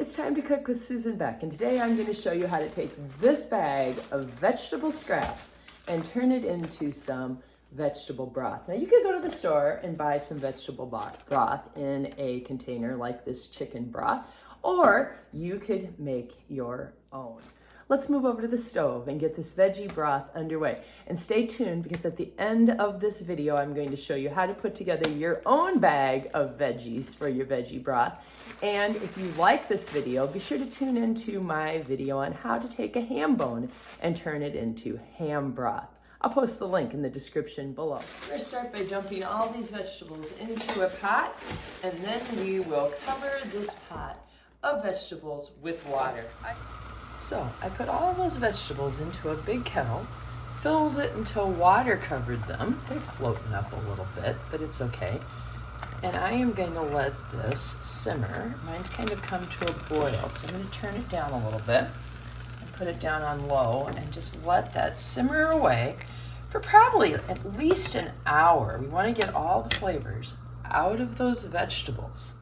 It's time to cook with Susan Beck, and today I'm going to show you how to take this bag of vegetable scraps and turn it into some vegetable broth. Now you could go to the store and buy some vegetable broth in a container like this chicken broth, or you could make your own. Let's move over to the stove and get this veggie broth underway. And stay tuned because at the end of this video, I'm going to show you how to put together your own bag of veggies for your veggie broth. And if you like this video, be sure to tune into my video on how to take a ham bone and turn it into ham broth. I'll post the link in the description below. We're going to start by dumping all these vegetables into a pot, and then we will cover this pot of vegetables with water. So I put all those vegetables into a big kettle, filled it until water covered them. They're floating up a little bit, but it's okay. And I am going to let this simmer. Mine's kind of come to a boil, so I'm going to turn it down a little bit and put it down on low and just let that simmer away for probably at least an hour. We want to get all the flavors out of those vegetables.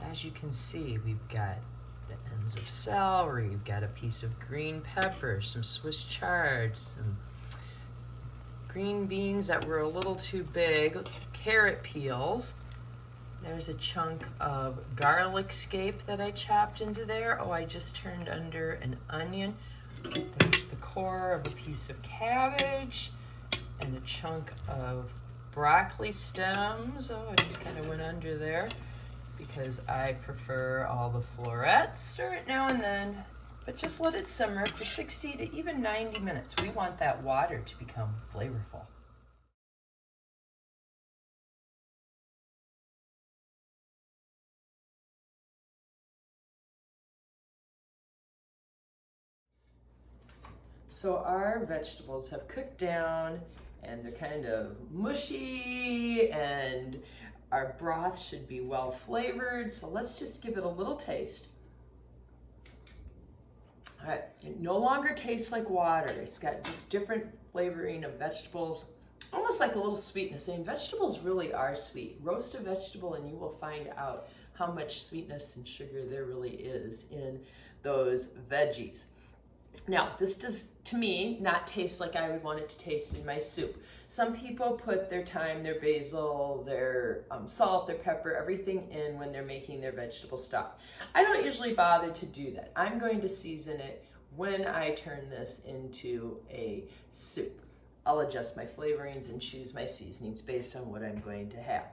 As you can see, we've got the ends of celery, we've got a piece of green pepper, some Swiss chard, some green beans that were a little too big, carrot peels. There's a chunk of garlic scape that I chopped into there. Oh, I just turned under an onion. There's the core of a piece of cabbage and a chunk of broccoli stems. Oh, I just kind of went under there because I prefer all the florets. Stir it now and then, but just let it simmer for 60 to even 90 minutes. We want that water to become flavorful. So our vegetables have cooked down and they're kind of mushy, and our broth should be well flavored. So let's just give it a little taste. All right, it no longer tastes like water. It's got just different flavoring of vegetables, almost like a little sweetness. I mean, vegetables really are sweet. Roast a vegetable and you will find out how much sweetness and sugar there really is in those veggies. Now, this does, to me, not taste like I would want it to taste in my soup. Some people put their thyme, their basil, their salt, their pepper, everything in when they're making their vegetable stock. I don't usually bother to do that. I'm going to season it when I turn this into a soup. I'll adjust my flavorings and choose my seasonings based on what I'm going to have.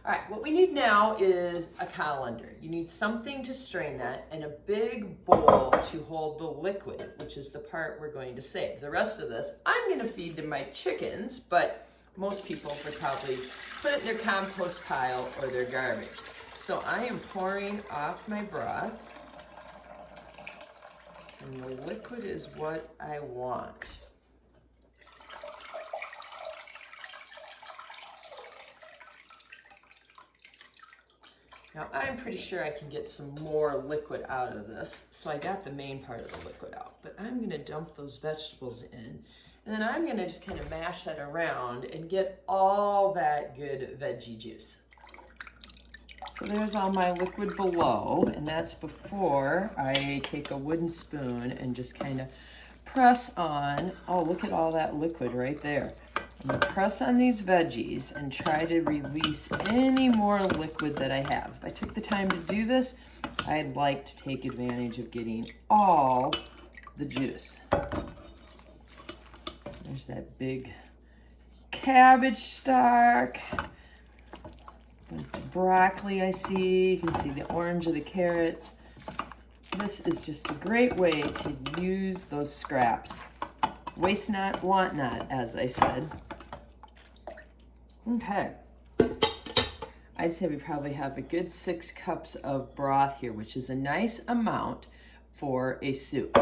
All right, what we need now is a colander. You need something to strain that and a big bowl to hold the liquid, which is the part we're going to save. The rest of this, I'm gonna feed to my chickens, but most people would probably put it in their compost pile or their garbage. So I am pouring off my broth, and the liquid is what I want. Now I'm pretty sure I can get some more liquid out of this, so I got the main part of the liquid out, but I'm gonna dump those vegetables in, and then I'm gonna just kind of mash that around and get all that good veggie juice. So there's all my liquid below, and that's before I take a wooden spoon and just kind of press on. Oh, look at all that liquid right there. I'm gonna press on these veggies and try to release any more liquid that I have. If I took the time to do this, I'd like to take advantage of getting all the juice. There's that big cabbage stalk. The broccoli I see. You can see the orange of the carrots. This is just a great way to use those scraps. Waste not, want not, as I said. Okay. I'd say we probably have a good 6 cups of broth here, which is a nice amount for a soup.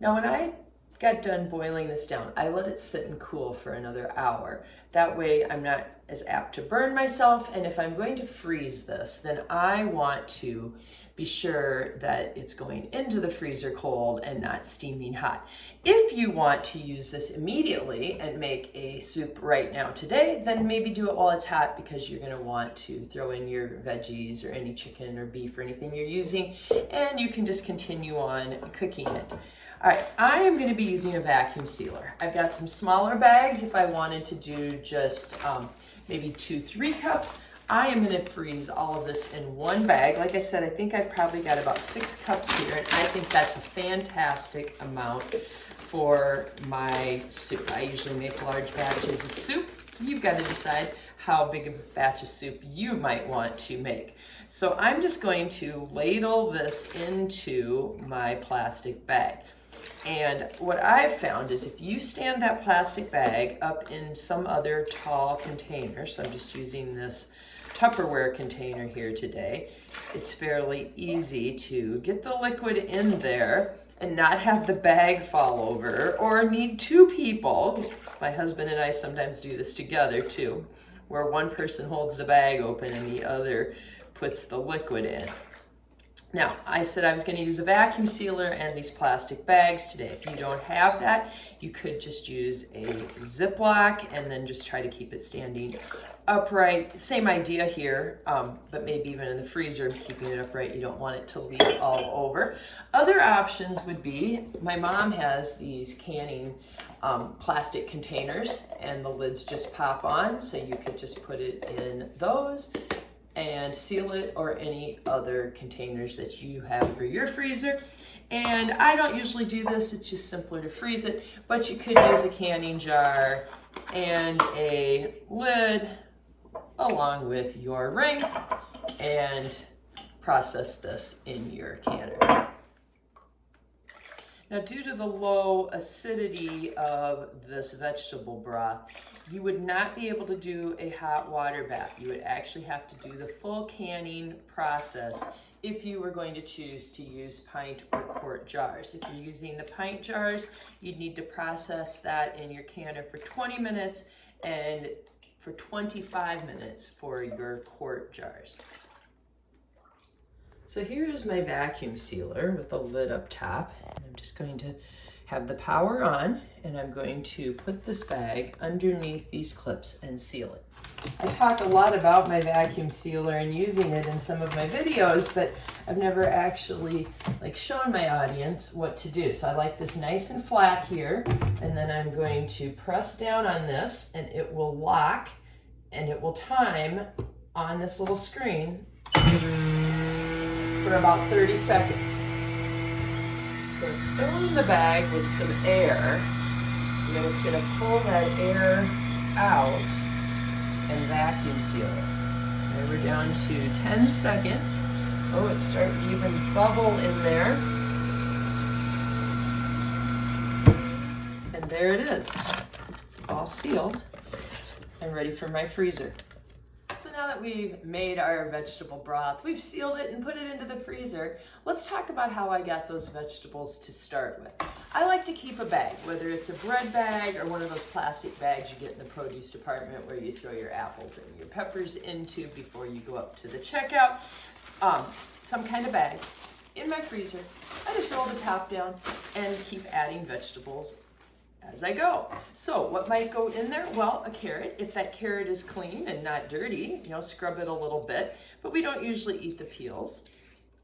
Now, when I got done boiling this down, I let it sit and cool for another hour. That way I'm not as apt to burn myself, and if I'm going to freeze this, then I want to be sure that it's going into the freezer cold and not steaming hot. If you want to use this immediately and make a soup right now today, then maybe do it while it's hot, because you're going to want to throw in your veggies or any chicken or beef or anything you're using, and you can just continue on cooking it. All right, I am going to be using a vacuum sealer. I've got some smaller bags if I wanted to do just maybe 2-3 cups. I am going to freeze all of this in one bag. Like I said, I think I've probably got about 6 cups here, and I think that's a fantastic amount for my soup. I usually make large batches of soup. You've got to decide how big a batch of soup you might want to make. So I'm just going to ladle this into my plastic bag. And what I've found is if you stand that plastic bag up in some other tall container, so I'm just using this Tupperware container here today, it's fairly easy to get the liquid in there and not have the bag fall over or need 2 people. My husband and I sometimes do this together too, where one person holds the bag open and the other puts the liquid in. Now, I said I was going to use a vacuum sealer and these plastic bags today. If you don't have that, you could just use a Ziploc and then just try to keep it standing upright. Same idea here, but maybe even in the freezer, keeping it upright, you don't want it to leak all over. Other options would be, my mom has these canning plastic containers and the lids just pop on, so you could just put it in those and seal it, or any other containers that you have for your freezer. And I don't usually do this, it's just simpler to freeze it, but you could use a canning jar and a lid along with your ring and process this in your canner. Now, due to the low acidity of this vegetable broth, you would not be able to do a hot water bath. You would actually have to do the full canning process if you were going to choose to use pint or quart jars. If you're using the pint jars, you'd need to process that in your canner for 20 minutes and for 25 minutes for your quart jars. So here is my vacuum sealer with the lid up top. And I'm just going to have the power on, and I'm going to put this bag underneath these clips and seal it. I talk a lot about my vacuum sealer and using it in some of my videos, but I've never actually shown my audience what to do. So I like this nice and flat here, and then I'm going to press down on this and it will lock and it will time on this little screen for about 30 seconds. So it's filling the bag with some air, and then it's going to pull that air out and vacuum seal it. And we're down to 10 seconds. Oh, it's starting to even bubble in there. And there it is, all sealed and ready for my freezer. So now that we've made our vegetable broth, we've sealed it and put it into the freezer, let's talk about how I got those vegetables to start with. I like to keep a bag, whether it's a bread bag or one of those plastic bags you get in the produce department where you throw your apples and your peppers into before you go up to the checkout. Some kind of bag. In my freezer, I just roll the top down and keep adding vegetables as I go. So what might go in there? Well, a carrot. If that carrot is clean and not dirty, scrub it a little bit. But we don't usually eat the peels,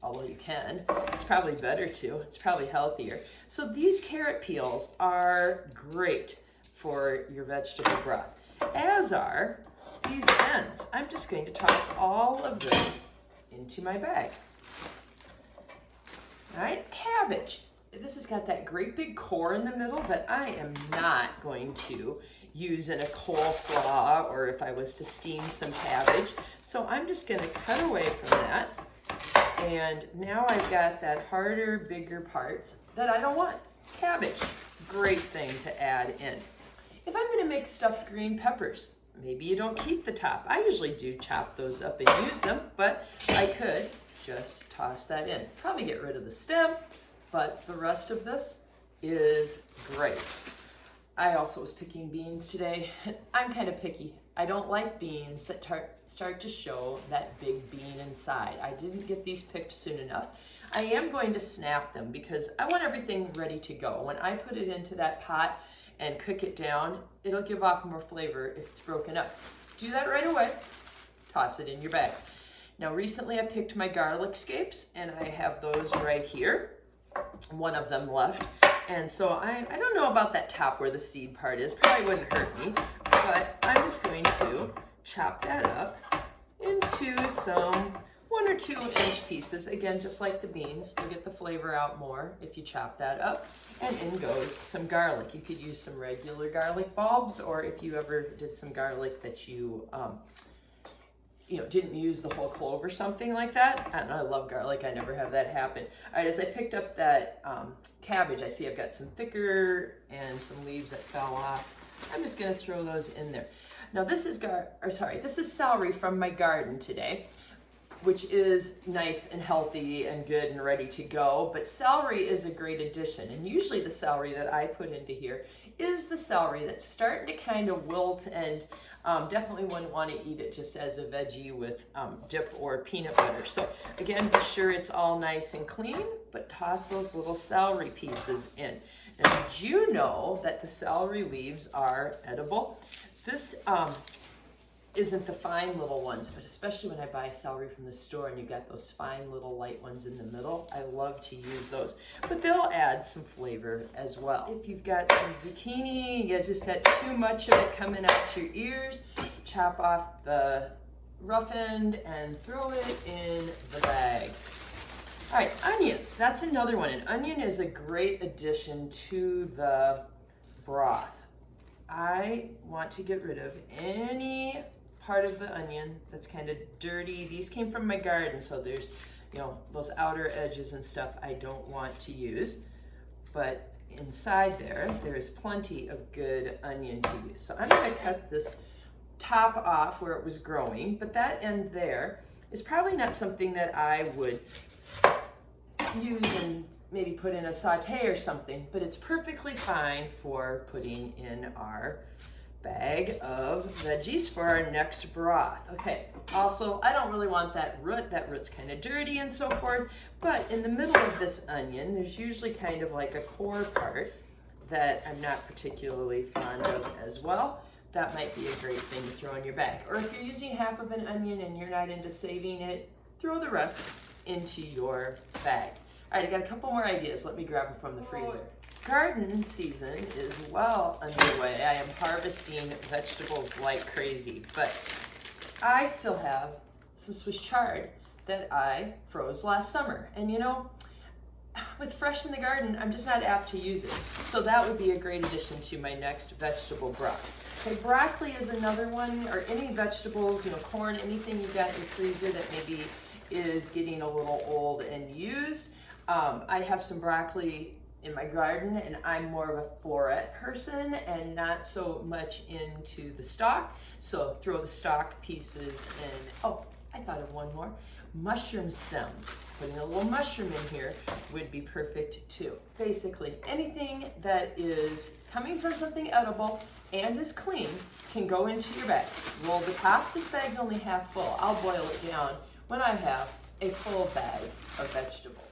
although you can. It's probably better to. It's probably healthier. So these carrot peels are great for your vegetable broth, as are these ends. I'm just going to toss all of this into my bag. All right, cabbage. This has got that great big core in the middle that I am not going to use in a coleslaw or if I was to steam some cabbage. So I'm just going to cut away from that. And now I've got that harder, bigger parts that I don't want. Cabbage, great thing to add in. If I'm going to make stuffed green peppers, maybe you don't keep the top. I usually do chop those up and use them, but I could just toss that in. Probably get rid of the stem, but the rest of this is great. I also was picking beans today. I'm kind of picky. I don't like beans that start to show that big bean inside. I didn't get these picked soon enough. I am going to snap them because I want everything ready to go. When I put it into that pot and cook it down, it'll give off more flavor if it's broken up. Do that right away. Toss it in your bag. Now recently I picked my garlic scapes and I have those right here. One of them left. And so I don't know about that top where the seed part is. Probably wouldn't hurt me. But I'm just going to chop that up into some 1 or 2 inch pieces. Again, just like the beans, you'll get the flavor out more if you chop that up. And in goes some garlic. You could use some regular garlic bulbs, or if you ever did some garlic that you didn't use the whole clove or something like that. I don't know, I love garlic. I never have that happen. All right, as I picked up that cabbage, I see I've got some thicker and some leaves that fell off. I'm just gonna throw those in there. Now this is this is celery from my garden today, which is nice and healthy and good and ready to go. But celery is a great addition. And usually the celery that I put into here is the celery that's starting to kind of wilt, and definitely wouldn't want to eat it just as a veggie with dip or peanut butter. So again, be sure it's all nice and clean, but toss those little celery pieces in. Now, did you know that the celery leaves are edible? This isn't the fine little ones, but especially when I buy celery from the store and you got those fine little light ones in the middle, I love to use those. But they'll add some flavor as well. If you've got some zucchini, you just got too much of it coming out your ears, chop off the rough end and throw it in the bag. All right, onions, that's another one. An onion is a great addition to the broth. I want to get rid of any part of the onion that's kind of dirty. These came from my garden, so there's, those outer edges and stuff I don't want to use. But inside there is plenty of good onion to use. So I'm gonna cut this top off where it was growing, but that end there is probably not something that I would use and maybe put in a saute or something, but it's perfectly fine for putting in our bag of veggies for our next broth. Okay, also, I don't really want that root. That root's kind of dirty and so forth, but in the middle of this onion, there's usually kind of like a core part that I'm not particularly fond of as well. That might be a great thing to throw in your bag. Or if you're using half of an onion and you're not into saving it, throw the rest into your bag. All right, I got a couple more ideas. Let me grab them from the freezer. Garden season is well underway. I am harvesting vegetables like crazy, but I still have some Swiss chard that I froze last summer. And with fresh in the garden, I'm just not apt to use it. So that would be a great addition to my next vegetable broth. Okay, broccoli is another one, or any vegetables, corn, anything you've got in your freezer that maybe is getting a little old and used. I have some broccoli in my garden, and I'm more of a floret person and not so much into the stalk. So throw the stalk pieces in. Oh, I thought of one more. Mushroom stems. Putting a little mushroom in here would be perfect too. Basically, anything that is coming from something edible and is clean can go into your bag. Roll the top. This bag's only half full. I'll boil it down when I have a full bag of vegetables.